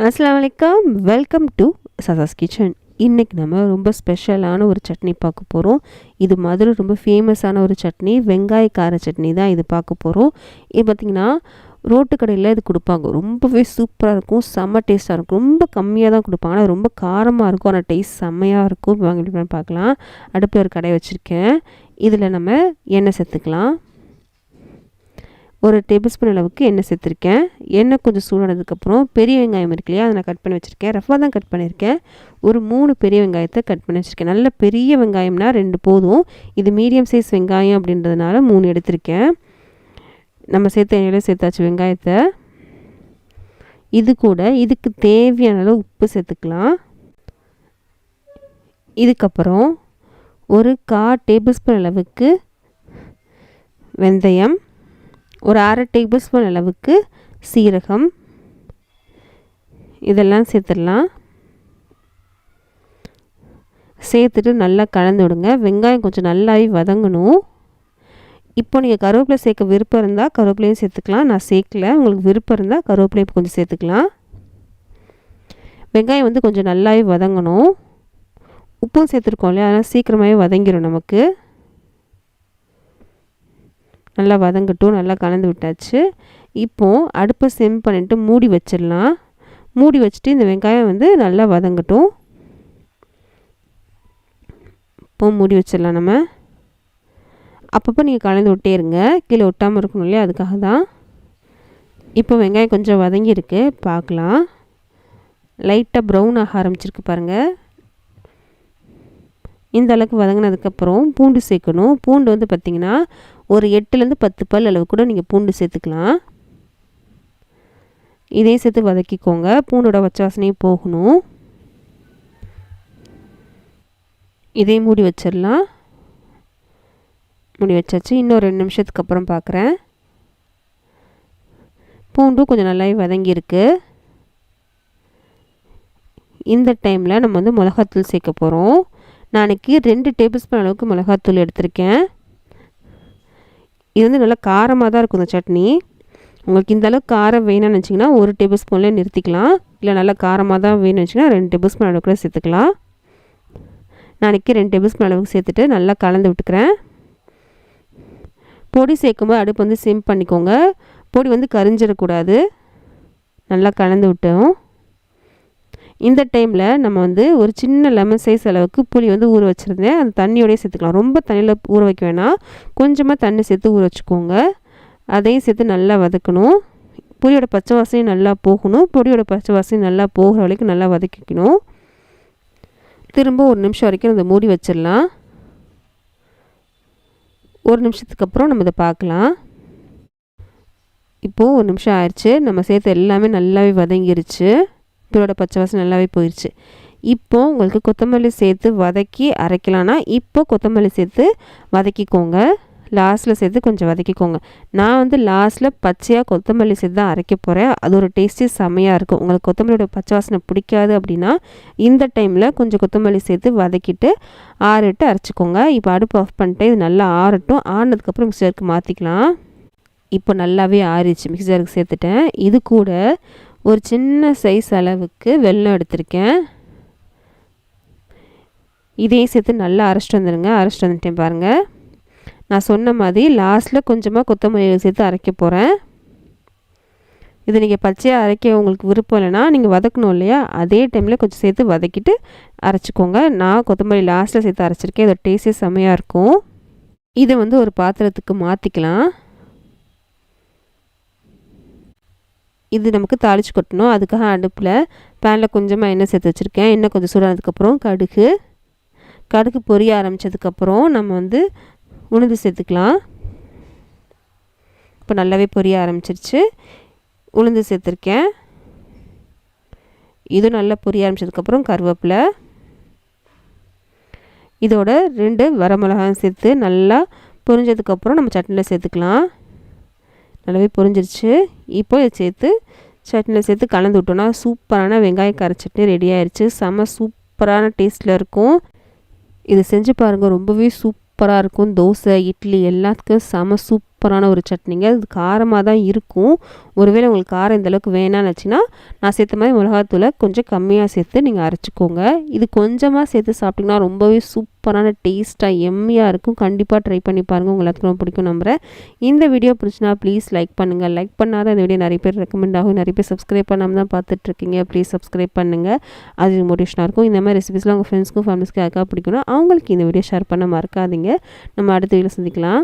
அஸ்ஸலாமு அலைக்கும். Welcome to சசாஸ் கிச்சன். இன்றைக்கி நம்ம ரொம்ப ஸ்பெஷலான ஒரு சட்னி பார்க்க போகிறோம். இது மதுரை ரொம்ப ஃபேமஸான ஒரு சட்னி, வெங்காய கார சட்னி தான் இது பார்க்க போகிறோம். இது பார்த்திங்கன்னா ரோட்டு கடையில் இது கொடுப்பாங்க. ரொம்பவே சூப்பராக இருக்கும், செம்ம டேஸ்ட்டாக இருக்கும். ரொம்ப கம்மியாக தான் கொடுப்பாங்க, ஆனால் ரொம்ப காரமாக இருக்கும், ஆனால் டேஸ்ட் செம்மையாக இருக்கும். வாங்க எப்படி பார்க்கலாம். அடுப்பில் ஒரு கடாய் வச்சுருக்கேன். இதில் நம்ம எண்ணெய் சேர்த்துக்கலாம். ஒரு டேபிள் ஸ்பூன் அளவுக்கு எண்ணெய் சேர்த்துருக்கேன். எண்ணெய் கொஞ்சம் சூடானதுக்கப்புறம் பெரிய வெங்காயம் இருக்கு இல்லையா, அதை நான் கட் பண்ணி வச்சுருக்கேன். ரஃபாக தான் கட் பண்ணியிருக்கேன். ஒரு 3 பெரிய வெங்காயத்தை கட் பண்ணி வச்சுருக்கேன். நல்ல பெரிய வெங்காயம்னா 2 போதும். இது மீடியம் சைஸ் வெங்காயம் அப்படின்றதுனால 3 எடுத்திருக்கேன். நம்ம சேர்த்த எண்ணெயில் சேர்த்தாச்சு வெங்காயத்தை. இது கூட இதுக்கு தேவையான அளவு உப்பு சேர்த்துக்கலாம். இதுக்கப்புறம் ஒரு 1/4 டேபிள் ஸ்பூன் அளவுக்கு வெந்தயம், ஒரு 1/2 டேபிள் ஸ்பூன் அளவுக்கு சீரகம், இதெல்லாம் சேர்த்துடலாம். சேர்த்துட்டு நல்லா கலந்து விடுங்க. வெங்காயம் கொஞ்சம் நல்லாவே வதங்கணும். இப்போ நீங்கள் கருவேப்பிலை சேர்க்க விருப்பம் இருந்தால் கருவேப்பிலையும் சேர்த்துக்கலாம். நான் சேர்க்கல. உங்களுக்கு விருப்பம் இருந்தால் கருவேப்பிலையும் கொஞ்சம் சேர்த்துக்கலாம். வெங்காயம் வந்து கொஞ்சம் நல்லாவே வதங்கணும். உப்பும் சேர்த்துருக்கோம் இல்லையா, அதனால் சீக்கிரமாகவே வதங்கிடும் நமக்கு. நல்லா வதங்கட்டும். நல்லா கலந்து விட்டாச்சு. இப்போது அடுப்பை சிம் பண்ணிவிட்டு மூடி வச்சிடலாம். மூடி வச்சுட்டு இந்த வெங்காயம் வந்து நல்லா வதங்கட்டும். இப்போ மூடி வச்சிடலாம். நம்ம அப்பப்போ நீங்கள் கலந்து விட்டே இருங்க, கீழே ஒட்டாமல் இருக்கணும் இல்லையா, அதுக்காக தான். இப்போ வெங்காயம் கொஞ்சம் வதங்கியிருக்கு, பார்க்கலாம். லைட்டாக ப்ரௌன் ஆக ஆரம்பிச்சிருக்கு பாருங்கள். இந்த அளவுக்கு வதங்கினதுக்கப்புறம் பூண்டு சேர்க்கணும். பூண்டு வந்து பார்த்திங்கன்னா ஒரு 8லேருந்து 10 பல் அளவு கூட நீங்கள் பூண்டு சேர்த்துக்கலாம். இதையும் சேர்த்து வதக்கிக்கோங்க. பூண்டோட பச்சை வாசனையும் போகணும். இதையும் மூடி வச்சிடலாம். மூடி வச்சாச்சு. இன்னும் 2 நிமிஷத்துக்கு அப்புறம் பார்க்குறேன். பூண்டும் கொஞ்சம் நல்லாவே வதங்கியிருக்கு. இந்த டைமில் நம்ம வந்து மிளகாத்தூள் சேர்க்க போகிறோம். நாளைக்கு 2 டேபிள் ஸ்பூன் அளவுக்கு மிளகாத்தூள் எடுத்திருக்கேன். இது வந்து நல்லா காரமாக தான் இருக்கும் இந்த சட்னி. உங்களுக்கு இந்த அளவுக்கு காரம் வேணும்னு நினச்சிங்கன்னா 1 டேபிள் ஸ்பூன்லேயே நிறுத்திக்கலாம். இல்லை நல்லா காரமாக தான் வேணும்னு வச்சிங்கன்னா 2 டேபிள் ஸ்பூன் அளவுக்கு கூட சேர்த்துக்கலாம். நாளைக்கு 2 டேபிள் ஸ்பூன் அளவுக்கு சேர்த்துட்டு நல்லா கலந்து விட்டுக்கிறேன். பொடி சேர்க்கும்போது அடுப்பு வந்து சிம் பண்ணிக்கோங்க. பொடி வந்து கரிஞ்சிடக்கூடாது. நல்லா கலந்து விட்டோம். இந்த டைமில் நம்ம வந்து ஒரு சின்ன லெமன் சைஸ் அளவுக்கு புளி வந்து ஊற வச்சுருந்தேன். அந்த தண்ணியோடய சேர்த்துக்கலாம். ரொம்ப தண்ணியில் ஊற வைக்க வேணாம், கொஞ்சமாக தண்ணி சேர்த்து ஊற வச்சுக்கோங்க. அதையும் சேர்த்து நல்லா வதக்கணும். புளியோட பச்சை வாசனையும் நல்லா போகணும். பொடியோட பச்சை வாசனை நல்லா போகிற வரைக்கும் நல்லா வதக்கிக்கணும். திரும்ப 1 நிமிஷம் வரைக்கும் அதை மூடி வச்சிடலாம். 1 நிமிஷத்துக்கு அப்புறம் நம்ம இதை பார்க்கலாம். இப்போது 1 நிமிஷம் ஆயிடுச்சு. நம்ம சேர்த்து எல்லாமே நல்லாவே வதங்கிருச்சு. இதோட பச்சை வாசனை நல்லாவே போயிடுச்சு. இப்போது உங்களுக்கு கொத்தமல்லி சேர்த்து வதக்கி அரைக்கலான்னா இப்போ கொத்தமல்லி சேர்த்து வதக்கிக்கோங்க. லாஸ்ட்டில் சேர்த்து கொஞ்சம் வதக்கிக்கோங்க. நான் வந்து லாஸ்ட்டில் பச்சையாக கொத்தமல்லி சேர்த்து தான் அரைக்க போகிறேன். அது ஒரு டேஸ்ட்டே செம்மையாக இருக்கும். உங்களுக்கு கொத்தமல்லியோட பச்சை வாசனை பிடிக்காது அப்படின்னா இந்த டைமில் கொஞ்சம் கொத்தமல்லி சேர்த்து வதக்கிட்டு ஆறிட்டு அரைச்சிக்கோங்க. இப்போ அடுப்பு ஆஃப் பண்ணிட்டு இது நல்லா ஆறட்டும். ஆறினதுக்கப்புறம் மிக்சருக்கு மாற்றிக்கலாம். இப்போ நல்லாவே ஆறிச்சு. மிக்சருக்கு சேர்த்துட்டேன். இது கூட ஒரு சின்ன சைஸ் அளவுக்கு வெல்லம் எடுத்திருக்கேன். இதையும் சேர்த்து நல்லா அரைச்சிட்டு வந்துடுங்க. அரைச்சிட்டு வந்துட்டேன் பாருங்கள். நான் சொன்ன மாதிரி லாஸ்ட்டில் கொஞ்சமாக கொத்தமல்லி சேர்த்து அரைக்க போகிறேன். இது நீங்கள் பச்சையாக அரைக்க உங்களுக்கு விருப்பம் இல்லைன்னா நீங்கள் வதக்கணும் இல்லையா, அதே டைமில் கொஞ்சம் சேர்த்து வதக்கிட்டு அரைச்சிக்கோங்க. நான் கொத்தமல்லி லாஸ்ட்டில் சேர்த்து அரைச்சிருக்கேன். இதோட டேஸ்ட்டே செம்மையாக இருக்கும். இதை வந்து ஒரு பாத்திரத்துக்கு மாற்றிக்கலாம். இது நமக்கு தாளித்து கொட்டணும். அதுக்காக அடுப்பில் பேனில் கொஞ்சமாக எண்ணெய் சேர்த்து வச்சுருக்கேன். எண்ணெய் கொஞ்சம் சூடானதுக்கப்புறம் கடுகு பொரிய ஆரம்பித்ததுக்கப்புறம் நம்ம வந்து உளுந்து சேர்த்துக்கலாம். இப்போ நல்லாவே பொரிய ஆரம்பிச்சிருச்சு. உளுந்து சேர்த்துருக்கேன். இது நல்லா பொரிய ஆரம்பித்ததுக்கப்புறம் கருவேப்பிலை, இதோட 2 வரமிளகாயும் சேர்த்து நல்லா பொரிஞ்சதுக்கப்புறம் நம்ம சட்னியில் சேர்த்துக்கலாம். நல்லாவே பொரிஞ்சிருச்சு. இப்போ இதை சேர்த்து சட்னியில் சேர்த்து கலந்து விட்டோன்னா சூப்பரான வெங்காய கார சட்னி ரெடி ஆயிடுச்சு. செம்ம சூப்பரான டேஸ்ட்டில் இருக்கும். இது செஞ்சு பாருங்கள், ரொம்பவே சூப்பராக இருக்கும். தோசை, இட்லி எல்லாத்துக்கும் செம்ம சூப்பரான ஒரு சட்னிங்க. இது காரமாக தான் இருக்கும். ஒருவேளை உங்களுக்கு காரம் இந்தளவுக்கு வேணான்னுச்சுன்னா நான் சேர்த்த மாதிரி மிளகாத்தூளை கொஞ்சம் கம்மியாக சேர்த்து நீங்கள் அரைச்சிக்கோங்க. இது கொஞ்சமாக சேர்த்து சாப்பிட்டிங்கன்னா ரொம்பவே சூப்பரான டேஸ்ட்டாக எம்மியாக இருக்கும். கண்டிப்பாக ட்ரை பண்ணி பாருங்கள். உங்களுக்கு எல்லாத்துக்கும் ரொம்ப பிடிக்கும் நம்புகிறேன். இந்த வீடியோ பிடிச்சினா ப்ளீஸ் லைக் பண்ணுங்கள். லைக் பண்ணாத இந்த வீடியோ நிறைய பேர் ரெக்கமெண்ட் ஆகும். நிறைய பேர் சப்ஸ்கிரைப் பண்ணாமல் தான் பார்த்துட்ருக்கீங்க. ப்ளீஸ் சப்ஸ்கிரைப் பண்ணுங்கள். அது மோட்டிவேஷனாக இருக்கும். இந்த மாதிரி ரெசிபிஸ்லாம் உங்கள் ஃப்ரெண்ட்ஸ்க்கும் ஃபேமிலிஸ்க்கும் யாருக்காக பிடிக்கும்னா அவங்களுக்கு இந்த வீடியோ ஷேர் பண்ண மறக்காதீங்க. நம்ம அடுத்த வீடியோ சந்திக்கலாம்.